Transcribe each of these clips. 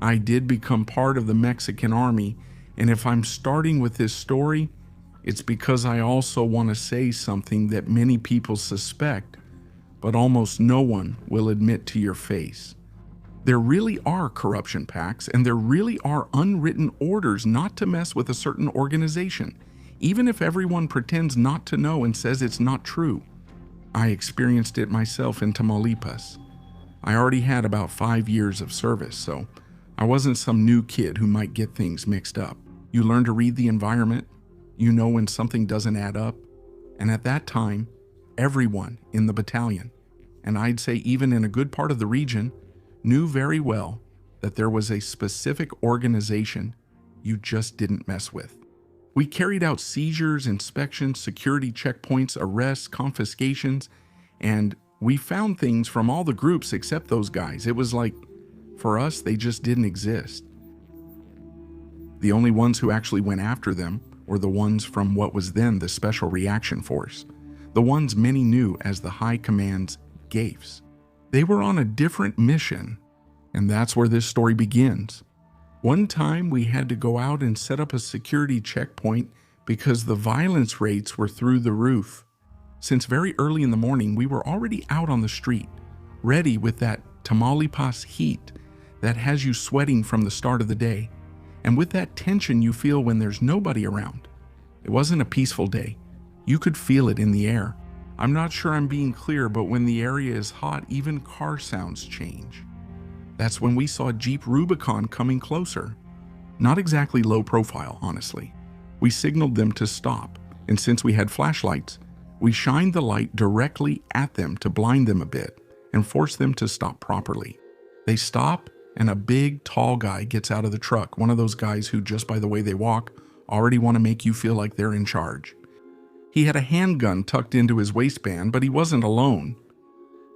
I did become part of the Mexican army, and if I'm starting with this story, it's because I also want to say something that many people suspect, but almost no one will admit to your face. There really are corruption pacts, and there really are unwritten orders not to mess with a certain organization, even if everyone pretends not to know and says it's not true. I experienced it myself in Tamaulipas. I already had about 5 years of service, so I wasn't some new kid who might get things mixed up. You learn to read the environment, you know when something doesn't add up, and at that time, everyone in the battalion, and I'd say even in a good part of the region, knew very well that there was a specific organization you just didn't mess with. We carried out seizures, inspections, security checkpoints, arrests, confiscations, and we found things from all the groups except those guys. It was like, for us, they just didn't exist. The only ones who actually went after them were the ones from what was then the Special Reaction Force, the ones many knew as the High Command's GAFs. They were on a different mission, and that's where this story begins. One time we had to go out and set up a security checkpoint because the violence rates were through the roof. Since very early in the morning, we were already out on the street, ready with that Tamaulipas heat that has you sweating from the start of the day, and with that tension you feel when there's nobody around. It wasn't a peaceful day. You could feel it in the air. I'm not sure I'm being clear, but when the area is hot, even car sounds change. That's when we saw Jeep Rubicon coming closer. Not exactly low profile, honestly. We signaled them to stop, and since we had flashlights, we shined the light directly at them to blind them a bit and force them to stop properly. They stop, and a big, tall guy gets out of the truck, one of those guys who, just by the way they walk, already want to make you feel like they're in charge. He had a handgun tucked into his waistband, but he wasn't alone.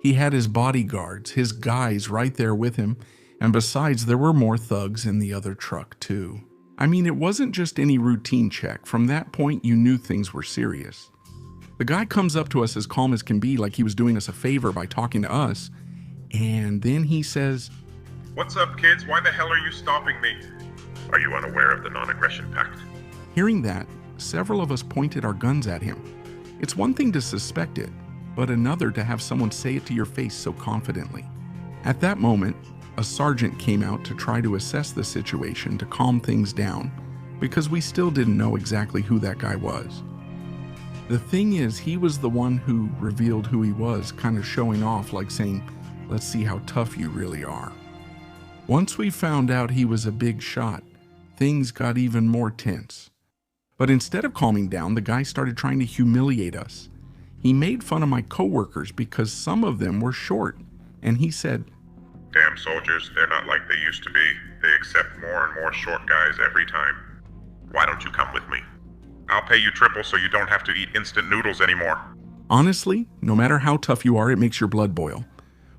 He had his bodyguards, his guys right there with him, and besides, there were more thugs in the other truck too. I mean, it wasn't just any routine check. From that point, you knew things were serious. The guy comes up to us as calm as can be, like he was doing us a favor by talking to us, and then he says, "What's up, kids? Why the hell are you stopping me? Are you unaware of the non-aggression pact?" Hearing that, several of us pointed our guns at him. It's one thing to suspect it, but another to have someone say it to your face so confidently. At that moment, a sergeant came out to try to assess the situation to calm things down, because we still didn't know exactly who that guy was. The thing is, he was the one who revealed who he was, kind of showing off, like saying, "Let's see how tough you really are." Once we found out he was a big shot, things got even more tense. But instead of calming down, the guy started trying to humiliate us. He made fun of my coworkers because some of them were short, and he said, "Damn soldiers, they're not like they used to be. They accept more and more short guys every time. Why don't you come with me? I'll pay you triple so you don't have to eat instant noodles anymore." Honestly, no matter how tough you are, it makes your blood boil.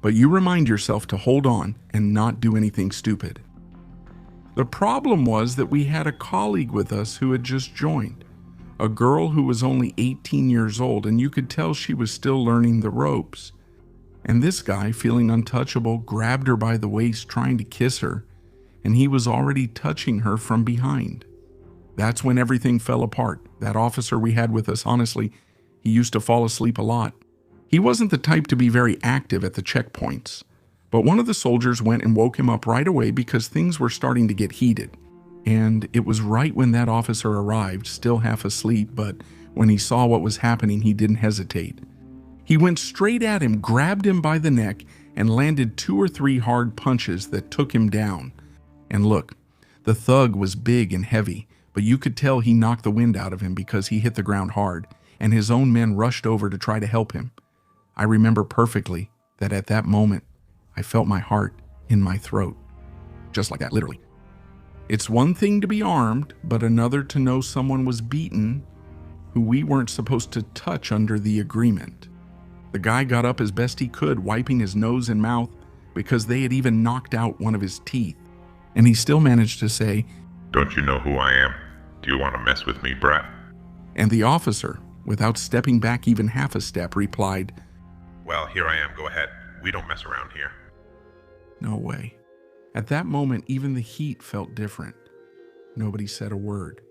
But you remind yourself to hold on and not do anything stupid. The problem was that we had a colleague with us who had just joined, a girl who was only 18 years old, and you could tell she was still learning the ropes. And this guy, feeling untouchable, grabbed her by the waist trying to kiss her, and he was already touching her from behind. That's when everything fell apart. That officer we had with us, honestly, he used to fall asleep a lot. He wasn't the type to be very active at the checkpoints, but one of the soldiers went and woke him up right away because things were starting to get heated. And it was right when that officer arrived, still half asleep, but when he saw what was happening, he didn't hesitate. He went straight at him, grabbed him by the neck, and landed 2 or 3 hard punches that took him down. And look, the thug was big and heavy, but you could tell he knocked the wind out of him because he hit the ground hard, and his own men rushed over to try to help him. I remember perfectly that at that moment, I felt my heart in my throat. Just like that, literally. It's one thing to be armed, but another to know someone was beaten who we weren't supposed to touch under the agreement. The guy got up as best he could, wiping his nose and mouth because they had even knocked out one of his teeth. And he still managed to say, "Don't you know who I am? Do you want to mess with me, brat?" And the officer, without stepping back even half a step, replied, "Well, here I am. Go ahead. We don't mess around here." "No way." At that moment, even the heat felt different. Nobody said a word.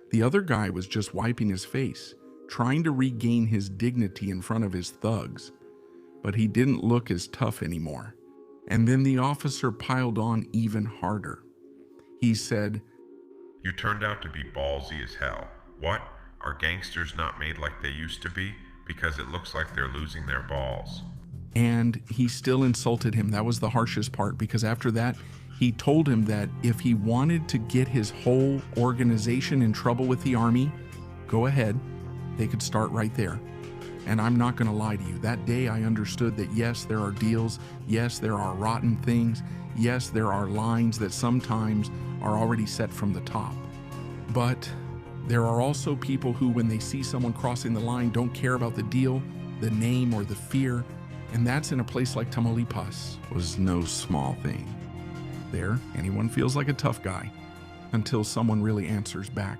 The other guy was just wiping his face, trying to regain his dignity in front of his thugs. But he didn't look as tough anymore. And then the officer piled on even harder. He said, "You turned out to be ballsy as hell. What? Are gangsters not made like they used to be? Because it looks like they're losing their balls." and he still insulted him. That was the harshest part, because after that, he told him that if he wanted to get his whole organization in trouble with the army, go ahead, they could start right there. And I'm not going to lie to you, that day I understood that yes, there are deals, yes, there are rotten things, yes, there are lines that sometimes are already set from the top. But there are also people who, when they see someone crossing the line, don't care about the deal, the name, or the fear, and that's in a place like Tamaulipas was no small thing. There, anyone feels like a tough guy until someone really answers back.